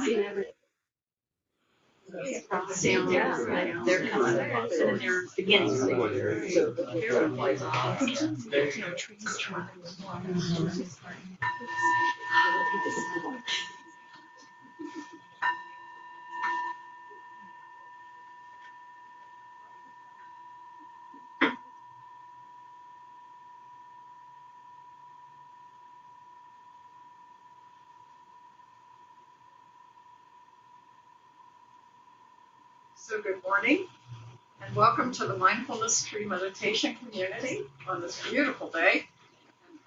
sound, they're coming up and they're beginning. So trees trying to So good morning, and welcome to the Mindfulness Tree Meditation community on this beautiful day.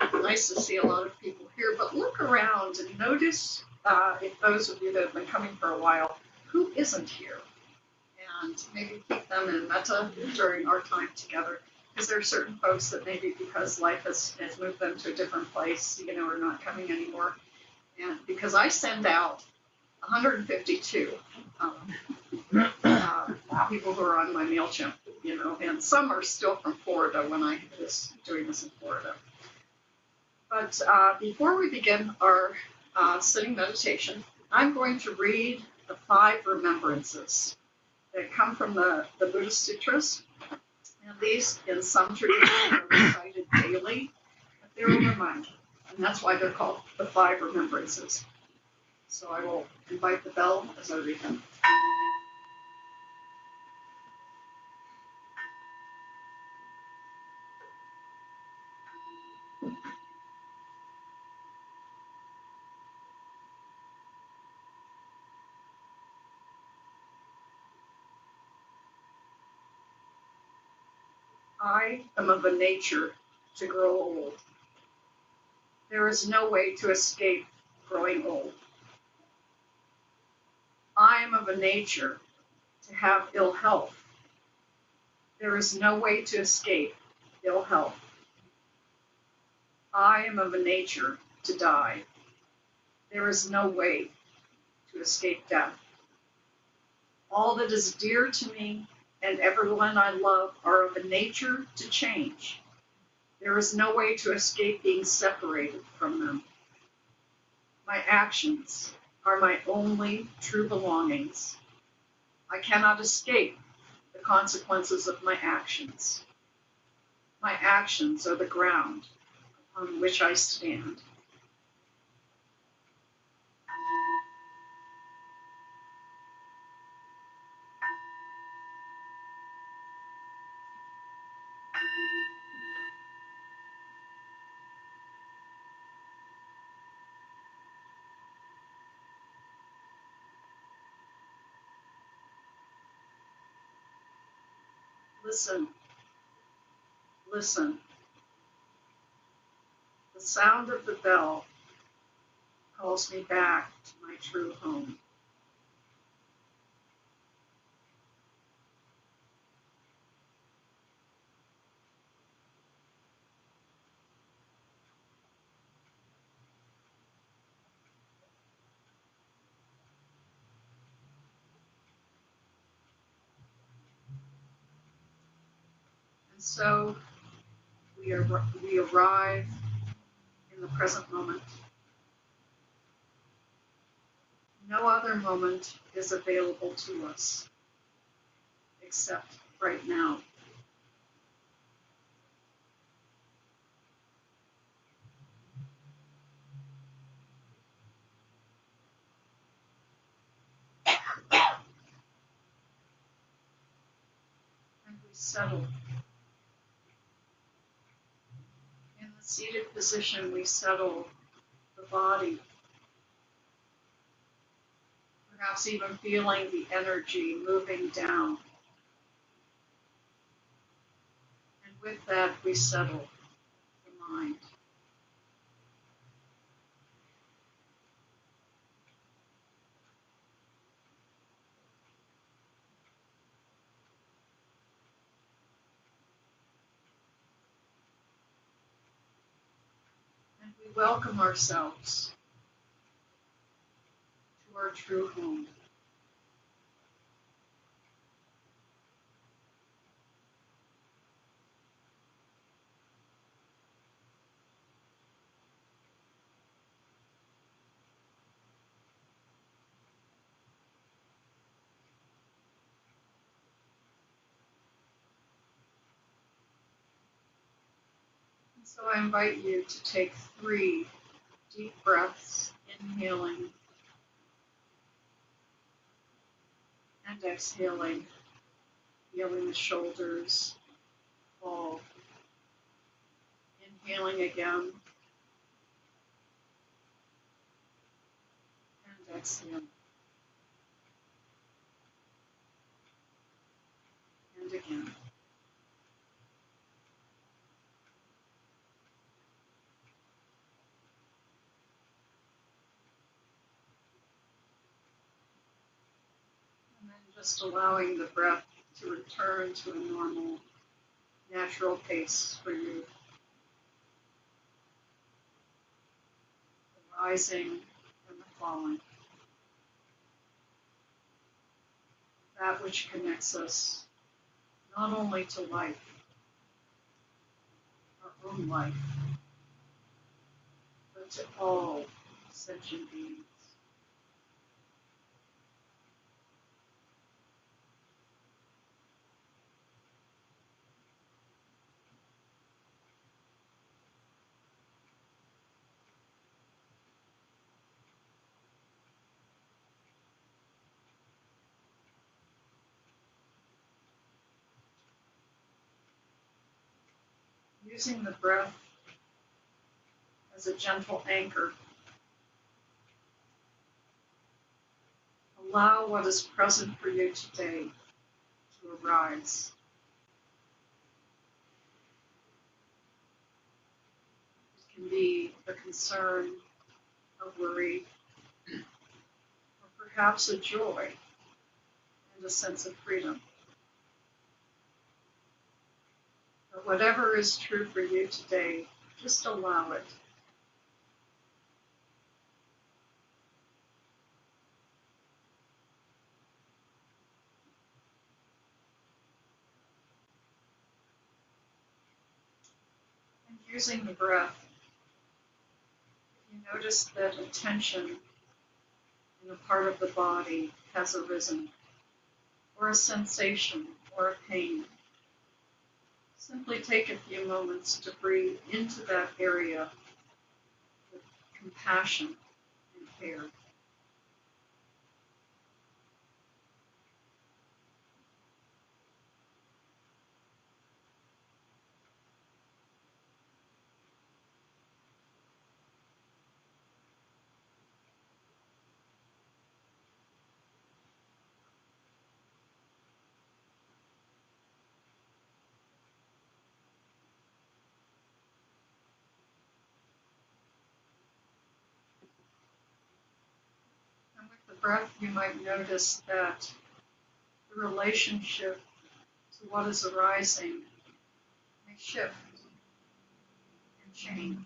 And nice to see a lot of people here, but look around and notice, if those of you that have been coming for a while, who isn't here. And maybe keep them in metta during our time together, because there are certain folks that maybe because life has moved them to a different place, are not coming anymore. And because I send out 152 people who are on my MailChimp, and some are still from Florida when I was doing this in Florida. But before we begin our sitting meditation, I'm going to read the 5 remembrances that come from the Buddhist sutras. And these, in some traditions, are recited daily, but they're a reminder. And that's why they're called the 5 remembrances. So I will invite the bell as I read them. I am of a nature to grow old. There is no way to escape growing old. I am of a nature to have ill health. There is no way to escape ill health. I am of a nature to die. There is no way to escape death. All that is dear to me and everyone I love are of a nature to change. There is no way to escape being separated from them. My actions are my only true belongings. I cannot escape the consequences of my actions. My actions are the ground on which I stand. Listen, listen. The sound of the bell calls me back to my true home. And so we arrive in the present moment. No other moment is available to us except right now. And we settle. In the seated position, we settle the body, perhaps even feeling the energy moving down. And with that, we settle the mind. And we welcome ourselves to our true home. So I invite you to take 3 deep breaths, inhaling and exhaling, feeling the shoulders fall. Inhaling again and exhaling. And again. And then just allowing the breath to return to a normal, natural pace for you. The rising and the falling. That which connects us not only to life, our own life, but to all sentient beings. Using the breath as a gentle anchor, allow what is present for you today to arise. It can be a concern, a worry, or perhaps a joy and a sense of freedom. But whatever is true for you today, just allow it. And using the breath, if you notice that a tension in a part of the body has arisen, or a sensation or a pain, simply take a few moments to breathe into that area with compassion and care. And with the breath, you might notice that the relationship to what is arising may shift and change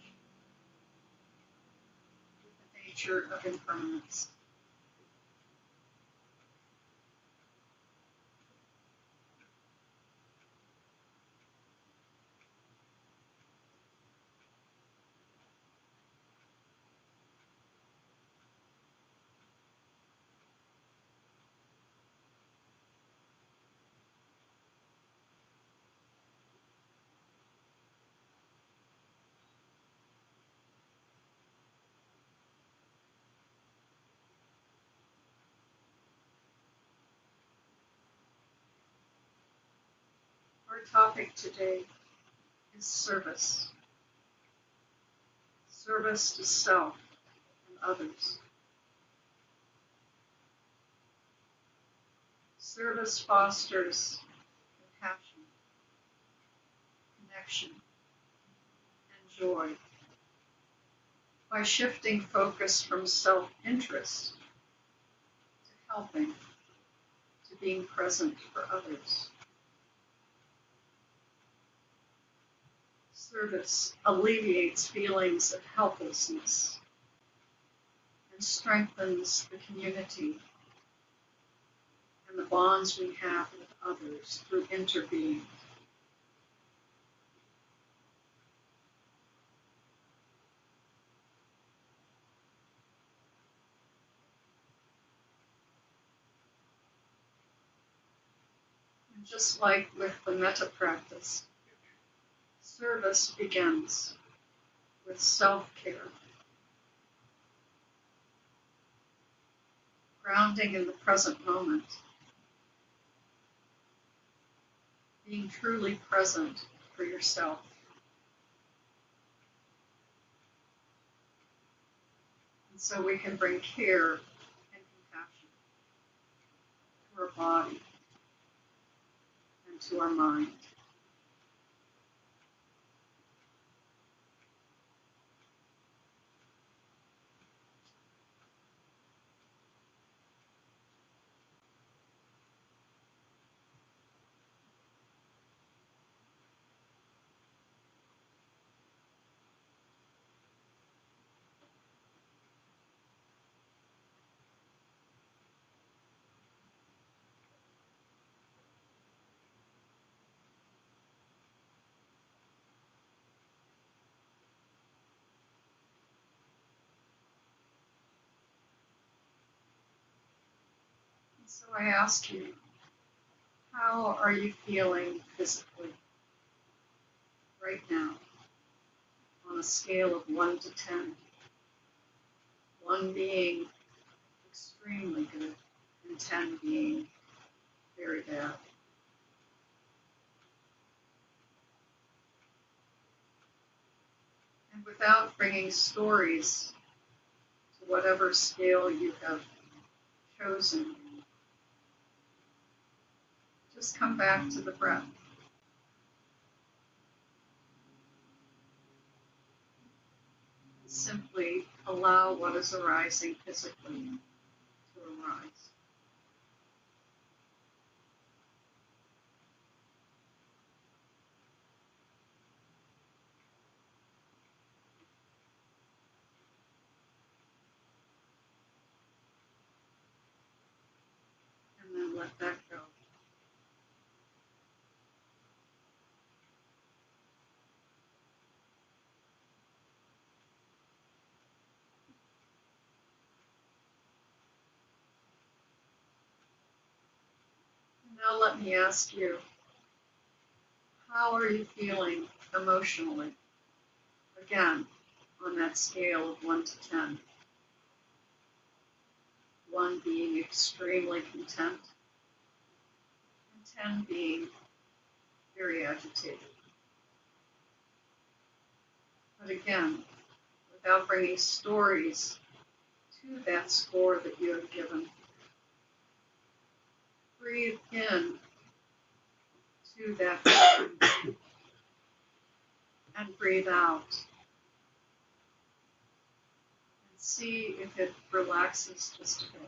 with the nature of impermanence. Our topic today is service. Service to self and others. Service fosters compassion, connection, and joy by shifting focus from self-interest to helping, to being present for others. Service alleviates feelings of helplessness and strengthens the community and the bonds we have with others through interbeing. And just like with the metta practice, Service begins with self-care, grounding in the present moment, being truly present for yourself. And so we can bring care and compassion to our body and to our mind. So I ask you, how are you feeling physically right now on a scale of 1 to 10? 1 being extremely good and 10 being very bad. And without bringing stories to whatever scale you have chosen, just come back to the breath. Simply allow what is arising physically to arise. And then let that go. Now let me ask you, how are you feeling emotionally? Again, on that scale of 1 to 10. 1 being extremely content, and 10 being very agitated. But again, without bringing stories to that score that you have given, breathe in to that feeling and breathe out. And see if it relaxes just a bit.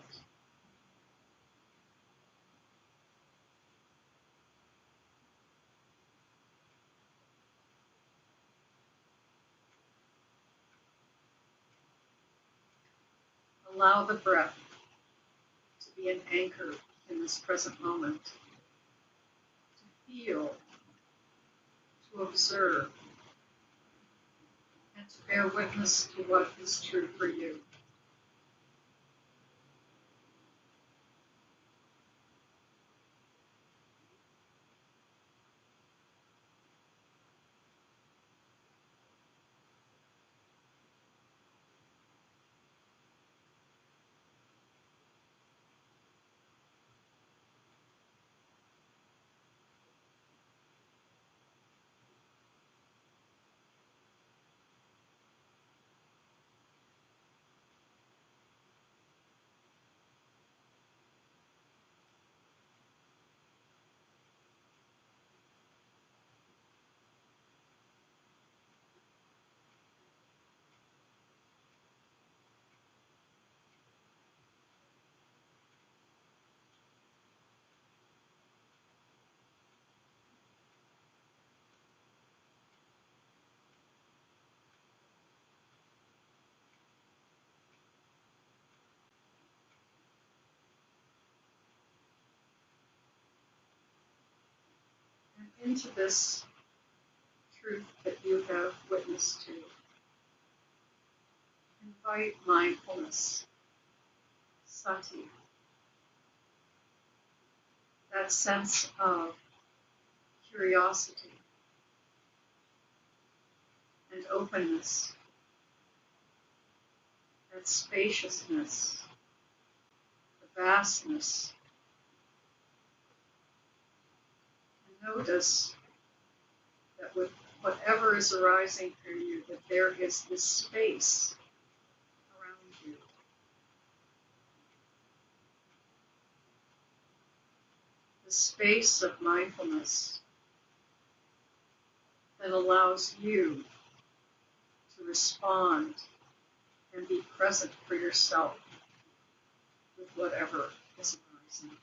Allow the breath to be an anchor in this present moment, to feel, to observe, and to bear witness to what is true for you. And into this truth that you have witnessed to, invite mindfulness, sati, that sense of curiosity, and openness, that spaciousness, the vastness. And notice that with whatever is arising for you, that there is this space around you. The space of mindfulness that allows you to respond and be present for yourself with whatever is arising.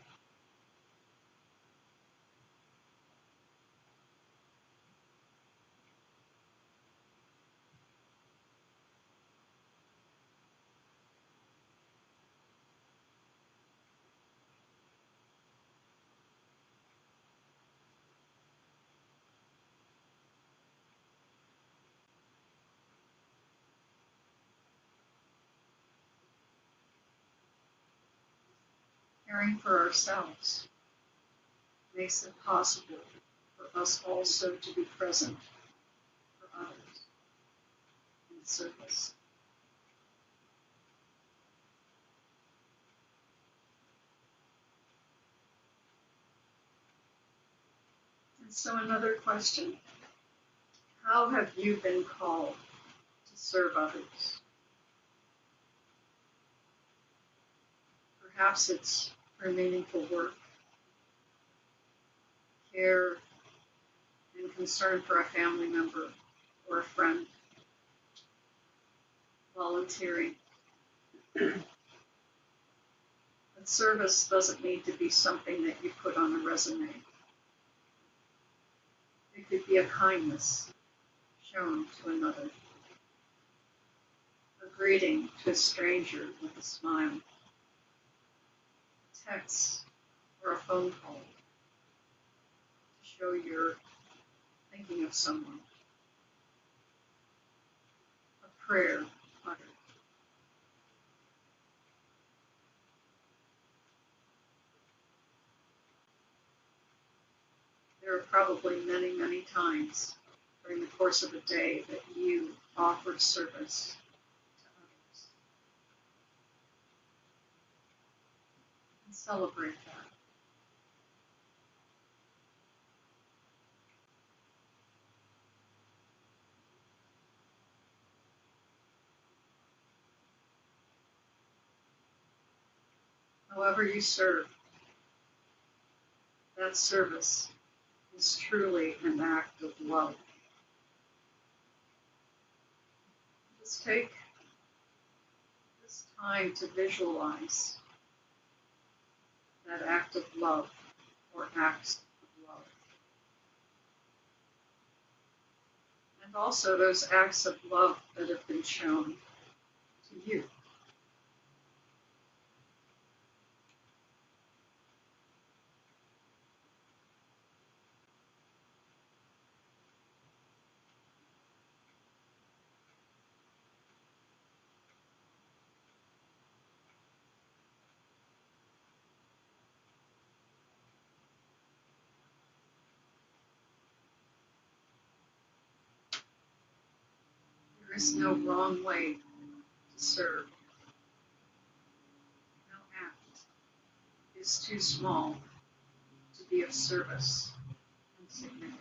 Caring for ourselves makes it possible for us also to be present for others in service. And so another question, how have you been called to serve others? Perhaps it's for meaningful work, care and concern for a family member or a friend, volunteering. But service doesn't need to be something that you put on a resume. It could be a kindness shown to another, a greeting to a stranger with a smile, a text or a phone call to show you're thinking of someone, a prayer uttered. There are probably many, many times during the course of a day that you offered service to others. And celebrate that. However you serve, that service is truly an act of love. Just take this time to visualize that act of love or acts of love. And also those acts of love that have been shown to you. There is no wrong way to serve. No act is too small to be of service and significance.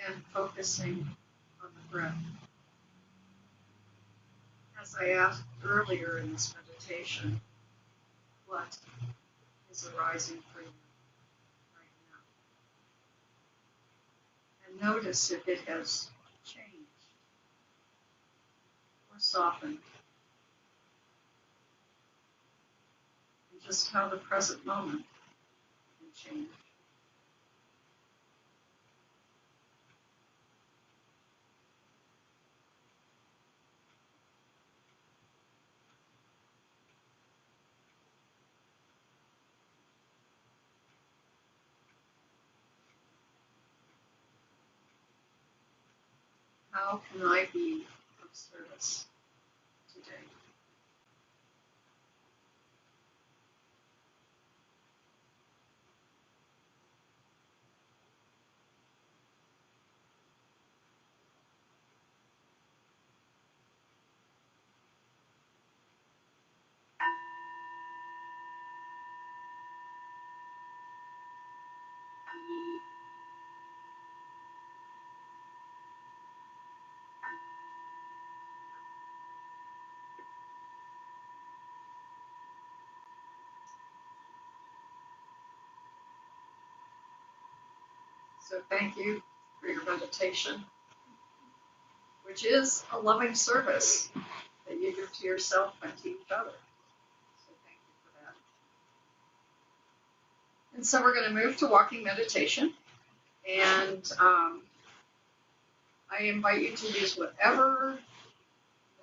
Again, focusing on the breath. As I asked earlier in this meditation, what is arising for you right now? and notice if it has changed or softened, and just how the present moment can change. How can I be of service today? So thank you for your meditation, which is a loving service that you give to yourself and to each other. So thank you for that. And so we're going to move to walking meditation. And I invite you to use whatever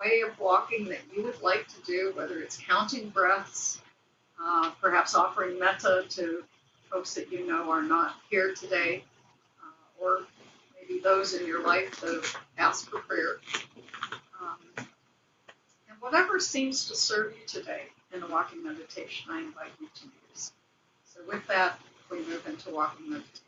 way of walking that you would like to do, whether it's counting breaths, perhaps offering metta to folks that you know are not here today, or maybe those in your life that have asked for prayer. And whatever seems to serve you today in a walking meditation, I invite you to use. So with that, we move into walking meditation.